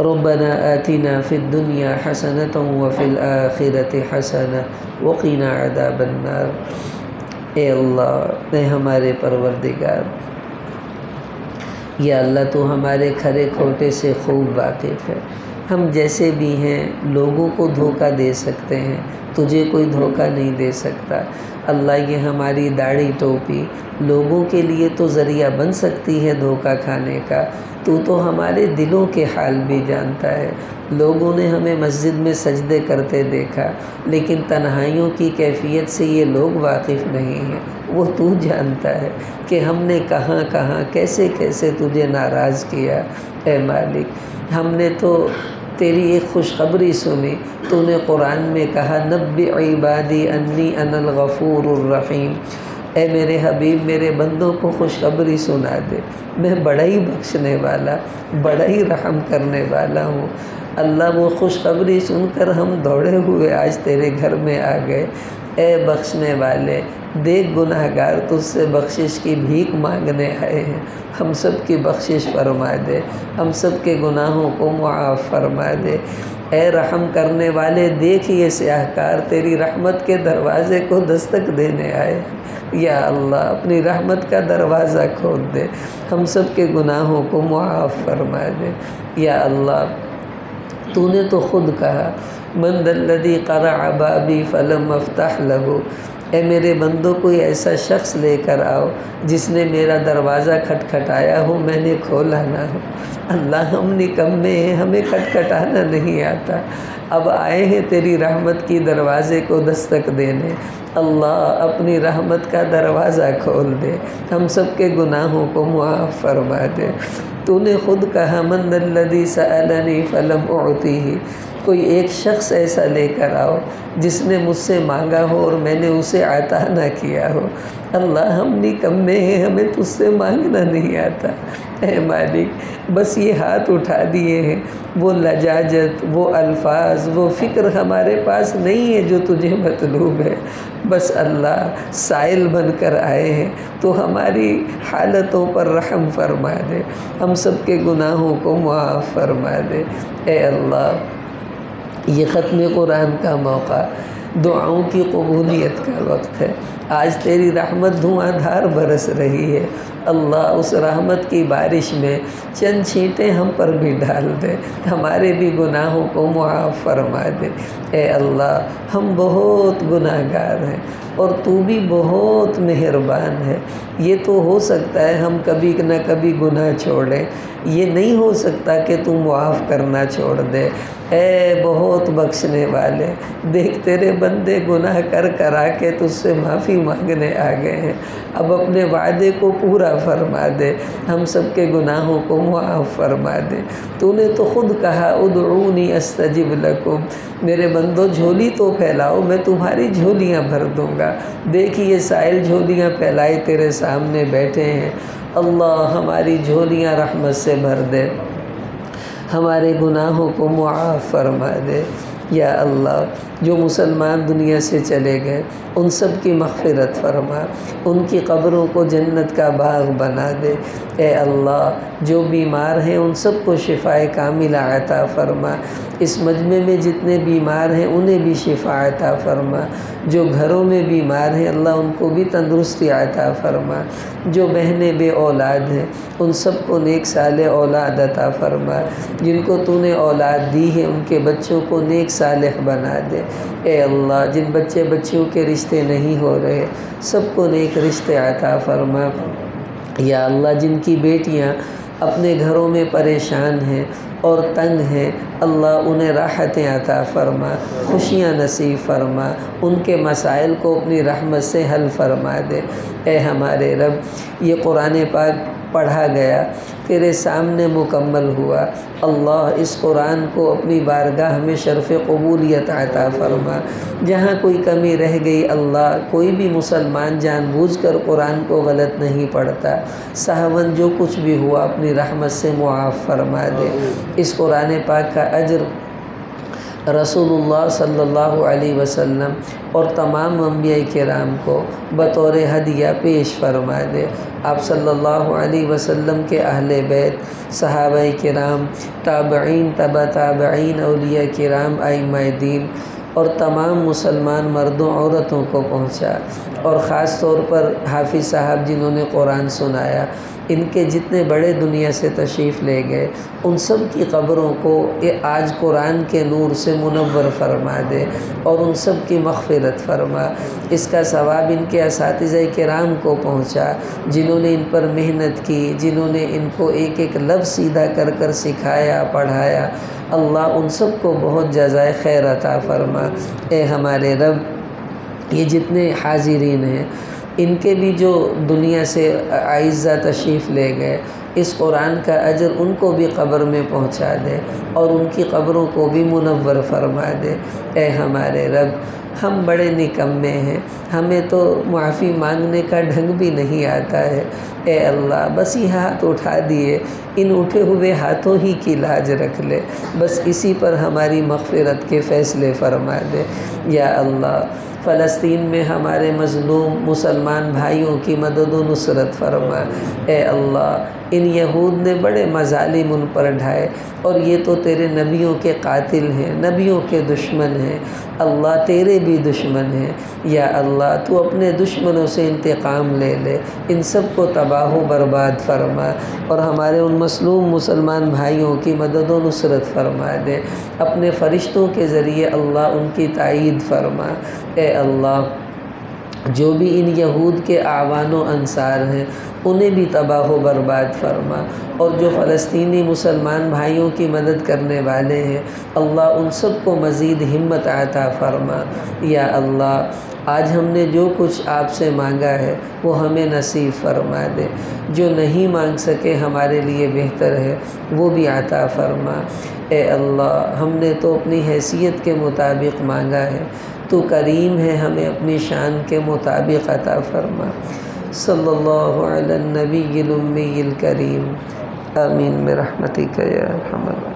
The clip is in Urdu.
ربنا آتنا فی الدنیا حسنۃ وفی الآخرۃ حسنۃ وقنا عذاب النار۔ اے اللہ، اے ہمارے پروردگار، یا اللہ تو ہمارے کھرے کھوٹے سے خوب واقف ہے۔ ہم جیسے بھی ہیں لوگوں کو دھوکہ دے سکتے ہیں، تجھے کوئی دھوکہ نہیں دے سکتا۔ اللہ، یہ ہماری داڑھی ٹوپی لوگوں کے لیے تو ذریعہ بن سکتی ہے دھوکہ کھانے کا، تو ہمارے دلوں کے حال بھی جانتا ہے۔ لوگوں نے ہمیں مسجد میں سجدے کرتے دیکھا، لیکن تنہائیوں کی کیفیت سے یہ لوگ واقف نہیں ہیں۔ وہ تو جانتا ہے کہ ہم نے کہاں کہاں کیسے کیسے تجھے ناراض کیا۔ اے مالک، ہم نے تو تیری ایک خوشخبری سنی، تو نے قرآن میں کہا نبئ عبادی انی انا الغفور الرحیم۔ اے میرے حبیب، میرے بندوں کو خوشخبری سنا دے، میں بڑا ہی بخشنے والا، بڑا ہی رحم کرنے والا ہوں۔ اللہ، وہ خوشخبری سن کر ہم دوڑے ہوئے آج تیرے گھر میں آ گئے۔ اے بخشنے والے، دیکھ گناہ گار تجھ سے بخشش کی بھیک مانگنے آئے ہیں، ہم سب کی بخشش فرما دے، ہم سب کے گناہوں کو معاف فرما دے۔ اے رحم کرنے والے، دیکھ یہ سیاہکار تیری رحمت کے دروازے کو دستک دینے آئے۔ یا اللہ، اپنی رحمت کا دروازہ کھول دے، ہم سب کے گناہوں کو معاف فرما دے۔ یا اللہ، تو نے تو خود کہا من ذا الذی قرع بابی فلم افتح لہ۔ اے میرے بندوں، کوئی ایسا شخص لے کر آؤ جس نے میرا دروازہ کھٹکھٹایا ہو، میں نے کھولا نہ ہو۔ اللہ، ہم نکمے ہیں، ہمیں کھٹکھٹانا نہیں آتا، اب آئے ہیں تیری رحمت کی دروازے کو دستک دینے۔ اللہ، اپنی رحمت کا دروازہ کھول دے، ہم سب کے گناہوں کو معاف فرما دے۔ تو نے خود کہا من ذا الذی سألنی فلم اعطیہ۔ کوئی ایک شخص ایسا لے کر آؤ جس نے مجھ سے مانگا ہو اور میں نے اسے عطا نہ کیا ہو۔ اللہ، ہم نکمے ہیں، ہمیں تجھ سے مانگنا نہیں آتا۔ اے مالک، بس یہ ہاتھ اٹھا دیے ہیں، وہ لجاجت، وہ الفاظ، وہ فکر ہمارے پاس نہیں ہے جو تجھے مطلوب ہے۔ بس اللہ، سائل بن کر آئے ہیں، تو ہماری حالتوں پر رحم فرما دے، ہم سب کے گناہوں کو معاف فرما دے۔ اے اللہ، یہ ختم قرآن کا موقع، دعاؤں کی قبولیت کا وقت ہے۔ آج تیری رحمت دھواں دھار برس رہی ہے۔ اللہ، اس رحمت کی بارش میں چند چھینٹیں ہم پر بھی ڈال دے، ہمارے بھی گناہوں کو معاف فرما دے۔ اے اللہ، ہم بہت گناہ گار ہیں اور تو بھی بہت مہربان ہے۔ یہ تو ہو سکتا ہے ہم کبھی نہ کبھی گناہ چھوڑیں، یہ نہیں ہو سکتا کہ تو معاف کرنا چھوڑ دے۔ اے بہت بخشنے والے، دیکھ تیرے بندے گناہ کر کرا کے تجھ سے معافی مانگنے آ گئے ہیں، اب اپنے وعدے کو پورا فرما دے، ہم سب کے گناہوں کو معاف فرما دے۔ تو نے تو خود کہا ادعونی استجب لکم، میرے بندوں جھولی تو پھیلاؤ، میں تمہاری جھولیاں بھر دوں گا۔ دیکھ یہ سائل جھولیاں پھیلائے تیرے سامنے بیٹھے ہیں۔ اللہ، ہماری جھولیاں رحمت سے بھر دے، ہمارے گناہوں کو معاف فرما دے۔ یا اللہ، جو مسلمان دنیا سے چلے گئے ان سب کی مغفرت فرما، ان کی قبروں کو جنت کا باغ بنا دے۔ اے اللہ، جو بیمار ہیں ان سب کو شفائے کاملہ عطا فرما، اس مجمع میں جتنے بیمار ہیں انہیں بھی شفا عطا فرما، جو گھروں میں بیمار ہیں اللہ ان کو بھی تندرستی عطا فرما، جو بہنیں بے اولاد ہیں ان سب کو نیک صالح اولاد عطا فرما، جن کو تو نے اولاد دی ہے ان کے بچوں کو نیک صالح بنا دے۔ اے اللہ، جن بچے بچیوں کے رشتے نہیں ہو رہے سب کو نیک رشتے عطا فرما۔ یا اللہ، جن کی بیٹیاں اپنے گھروں میں پریشان ہیں اور تنگ ہیں اللہ انہیں راحتیں عطا فرما، خوشیاں نصیب فرما، ان کے مسائل کو اپنی رحمت سے حل فرما دے۔ اے ہمارے رب، یہ قرآن پاک پڑھا گیا تیرے سامنے مکمل ہوا، اللہ اس قرآن کو اپنی بارگاہ میں شرف قبولیت عطا فرما۔ جہاں کوئی کمی رہ گئی اللہ، کوئی بھی مسلمان جان بوجھ کر قرآن کو غلط نہیں پڑھتا، سہون جو کچھ بھی ہوا اپنی رحمت سے معاف فرما دے۔ اس قرآن پاک کا اجر رسول اللہ صلی اللہ علیہ وسلم اور تمام انبیاء کرام کو بطور ہدیہ پیش فرما دے۔ آپ صلی اللہ علیہ وسلم کے اہل بیت، صحابہ کرام، تابعین، تبع تابعین، اولیاء کرام، ائمہ دین اور تمام مسلمان مردوں عورتوں کو پہنچا، اور خاص طور پر حافظ صاحب جنہوں نے قرآن سنایا، ان کے جتنے بڑے دنیا سے تشریف لے گئے، ان سب کی قبروں کو آج قرآن کے نور سے منور فرما دے اور ان سب کی مغفرت فرما۔ اس کا ثواب ان کے اساتذہ کرام کو پہنچا جنہوں نے ان پر محنت کی، جنہوں نے ان کو ایک ایک لفظ سیدھا کر کر سکھایا، پڑھایا۔ اللہ ان سب کو بہت جزائے خیر عطا فرما۔ اے ہمارے رب، یہ جتنے حاضرین ہیں ان کے بھی جو دنیا سے اعزہ تشریف لے گئے، اس قرآن کا اجر ان کو بھی قبر میں پہنچا دے اور ان کی قبروں کو بھی منور فرما دے۔ اے ہمارے رب، ہم بڑے نکمے ہیں، ہمیں تو معافی مانگنے کا ڈھنگ بھی نہیں آتا ہے۔ اے اللہ، بس یہ ہاتھ اٹھا دیے، ان اٹھے ہوئے ہاتھوں ہی کی لاج رکھ لے، بس اسی پر ہماری مغفرت کے فیصلے فرما دے۔ یا اللہ، فلسطین میں ہمارے مظلوم مسلمان بھائیوں کی مدد و نصرت فرما۔ اے اللہ، ان یہود نے بڑے مظالم ان پر ڈھائے، اور یہ تو تیرے نبیوں کے قاتل ہیں، نبیوں کے دشمن ہیں۔ اللہ، تیرے بھی دشمن ہیں۔ یا اللہ، تو اپنے دشمنوں سے انتقام لے لے، ان سب کو تباہ و برباد فرما، اور ہمارے ان مظلوم مسلمان بھائیوں کی مدد و نصرت فرما دے۔ اپنے فرشتوں کے ذریعے اللہ ان کی تائید فرما۔ اے اللہ، جو بھی ان یہود کے اعوان و انصار ہیں انہیں بھی تباہ و برباد فرما، اور جو فلسطینی مسلمان بھائیوں کی مدد کرنے والے ہیں اللہ ان سب کو مزید ہمت عطا فرما۔ یا اللہ، آج ہم نے جو کچھ آپ سے مانگا ہے وہ ہمیں نصیب فرما دے، جو نہیں مانگ سکے ہمارے لیے بہتر ہے وہ بھی عطا فرما۔ اے اللہ، ہم نے تو اپنی حیثیت کے مطابق مانگا ہے، تو کریم ہے، ہمیں اپنی شان کے مطابق عطا فرما۔ صلی اللہ علی النبی الامی الکریم، آمین برحمتک یا ارحم الراحمین۔